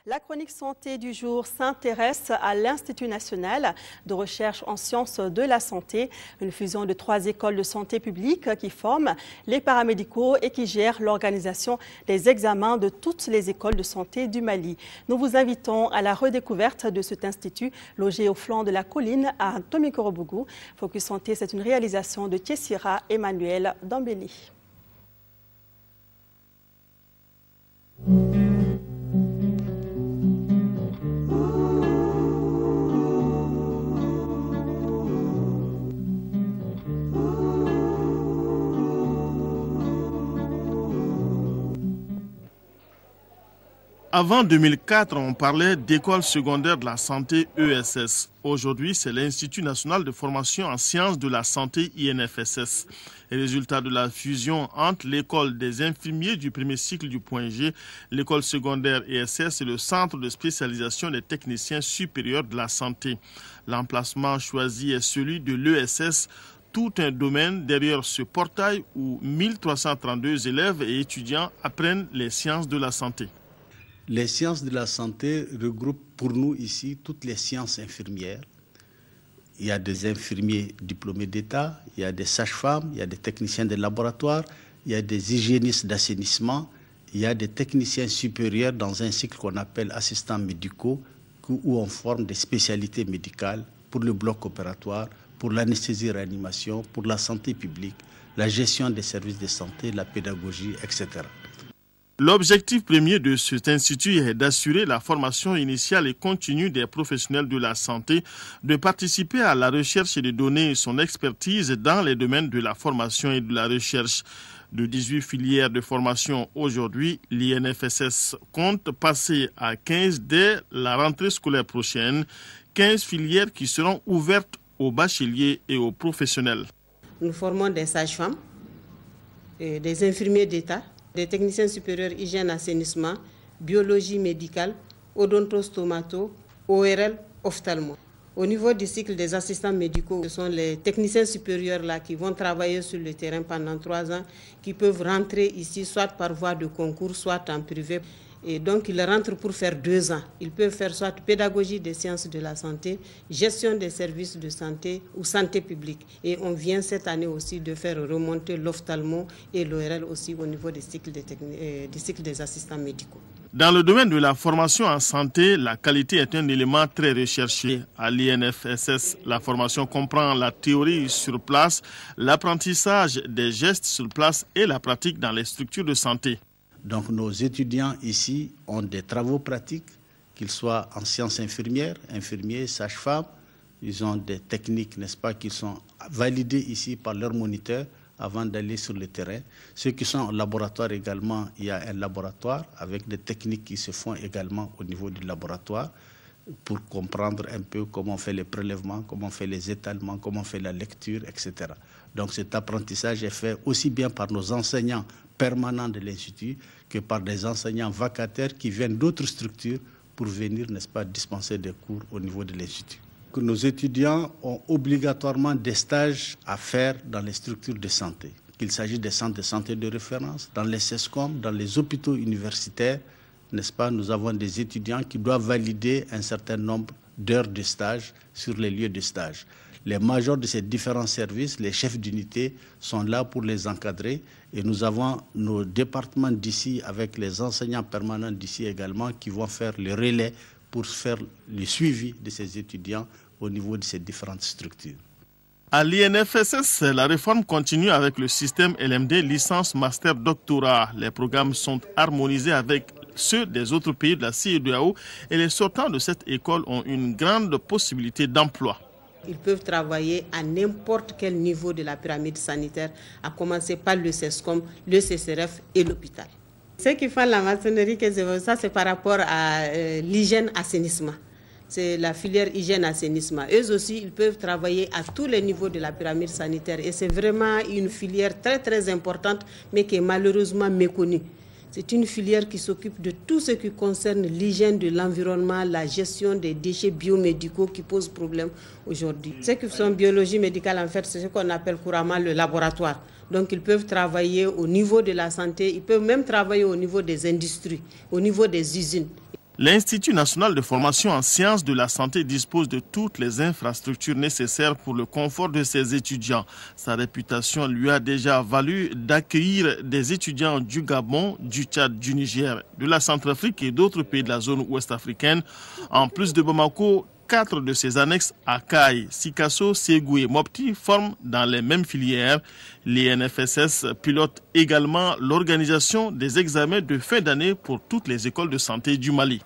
La chronique santé du jour s'intéresse à l'Institut national de recherche en sciences de la santé, une fusion de 3 écoles de santé publique qui forment les paramédicaux et qui gèrent l'organisation des examens de toutes les écoles de santé du Mali. Nous vous invitons à la redécouverte de cet institut logé au flanc de la colline à Tomikorobougou. Focus Santé, c'est une réalisation de Tessira Emmanuel Dambéli. Avant 2004, on parlait d'école secondaire de la santé ESS. Aujourd'hui, c'est l'Institut national de formation en sciences de la santé INFSS. Les résultats de la fusion entre l'école des infirmiers du premier cycle du point G, l'école secondaire ESS et le centre de spécialisation des techniciens supérieurs de la santé. L'emplacement choisi est celui de l'ESS, tout un domaine derrière ce portail où 1332 élèves et étudiants apprennent les sciences de la santé. Les sciences de la santé regroupent pour nous ici toutes les sciences infirmières. Il y a des infirmiers diplômés d'État, il y a des sages-femmes, il y a des techniciens de laboratoire, il y a des hygiénistes d'assainissement, il y a des techniciens supérieurs dans un cycle qu'on appelle assistants médicaux, où on forme des spécialités médicales pour le bloc opératoire, pour l'anesthésie-réanimation, pour la santé publique, la gestion des services de santé, la pédagogie, etc. L'objectif premier de cet institut est d'assurer la formation initiale et continue des professionnels de la santé, de participer à la recherche et de donner son expertise dans les domaines de la formation et de la recherche. De 18 filières de formation aujourd'hui, l'INFSS compte passer à 15 dès la rentrée scolaire prochaine, 15 filières qui seront ouvertes aux bacheliers et aux professionnels. Nous formons des sages-femmes, des infirmiers d'État, des techniciens supérieurs hygiène assainissement, biologie médicale, odontostomato, ORL, ophtalmo. Au niveau du cycle des assistants médicaux, ce sont les techniciens supérieurs là qui vont travailler sur le terrain pendant 3 ans, qui peuvent rentrer ici soit par voie de concours, soit en privé. Et donc, ils rentrent pour faire 2 ans. Ils peuvent faire soit pédagogie des sciences de la santé, gestion des services de santé ou santé publique. Et on vient cette année aussi de faire remonter l'ophtalmo et l'ORL aussi au niveau des cycles des assistants médicaux. Dans le domaine de la formation en santé, la qualité est un élément très recherché. À l'INFSS, la formation comprend la théorie sur place, l'apprentissage des gestes sur place et la pratique dans les structures de santé. Donc nos étudiants ici ont des travaux pratiques, qu'ils soient en sciences infirmières, infirmiers, sages-femmes. Ils ont des techniques, n'est-ce pas, qui sont validées ici par leurs moniteurs avant d'aller sur le terrain. Ceux qui sont en laboratoire également, il y a un laboratoire avec des techniques qui se font également au niveau du laboratoire pour comprendre un peu comment on fait les prélèvements, comment on fait les étalements, comment on fait la lecture, etc. Donc cet apprentissage est fait aussi bien par nos enseignants permanents de l'Institut que par des enseignants vacataires qui viennent d'autres structures pour venir, n'est-ce pas, dispenser des cours au niveau de l'Institut. Nos étudiants ont obligatoirement des stages à faire dans les structures de santé, qu'il s'agisse des centres de santé de référence, dans les CESCOM, dans les hôpitaux universitaires, n'est-ce pas, nous avons des étudiants qui doivent valider un certain nombre d'heures de stage sur les lieux de stage. Les majors de ces différents services, les chefs d'unité, sont là pour les encadrer et nous avons nos départements d'ici avec les enseignants permanents d'ici également qui vont faire le relais pour faire le suivi de ces étudiants au niveau de ces différentes structures. À l'INFSS, la réforme continue avec le système LMD licence master doctorat. Les programmes sont harmonisés avec ceux des autres pays de la CEDEAO et les sortants de cette école ont une grande possibilité d'emploi. Ils peuvent travailler à n'importe quel niveau de la pyramide sanitaire, à commencer par le CESCOM, le CCRF et l'hôpital. Ceux qui font la maçonnerie, ça c'est par rapport à l'hygiène-assainissement. C'est la filière hygiène-assainissement. Eux aussi, ils peuvent travailler à tous les niveaux de la pyramide sanitaire. Et c'est vraiment une filière très très importante, mais qui est malheureusement méconnue. C'est une filière qui s'occupe de tout ce qui concerne l'hygiène de l'environnement, la gestion des déchets biomédicaux qui posent problème aujourd'hui. Ceux qui sont biologie médicale, en fait, c'est ce qu'on appelle couramment le laboratoire. Donc, ils peuvent travailler au niveau de la santé, ils peuvent même travailler au niveau des industries, au niveau des usines. L'Institut national de formation en sciences de la santé dispose de toutes les infrastructures nécessaires pour le confort de ses étudiants. Sa réputation lui a déjà valu d'accueillir des étudiants du Gabon, du Tchad, du Niger, de la Centrafrique et d'autres pays de la zone ouest africaine. En plus de Bamako, 4 de ses annexes à Kaï, Sikasso, Ségou et Mopti forment dans les mêmes filières. L'INFSS pilote également l'organisation des examens de fin d'année pour toutes les écoles de santé du Mali.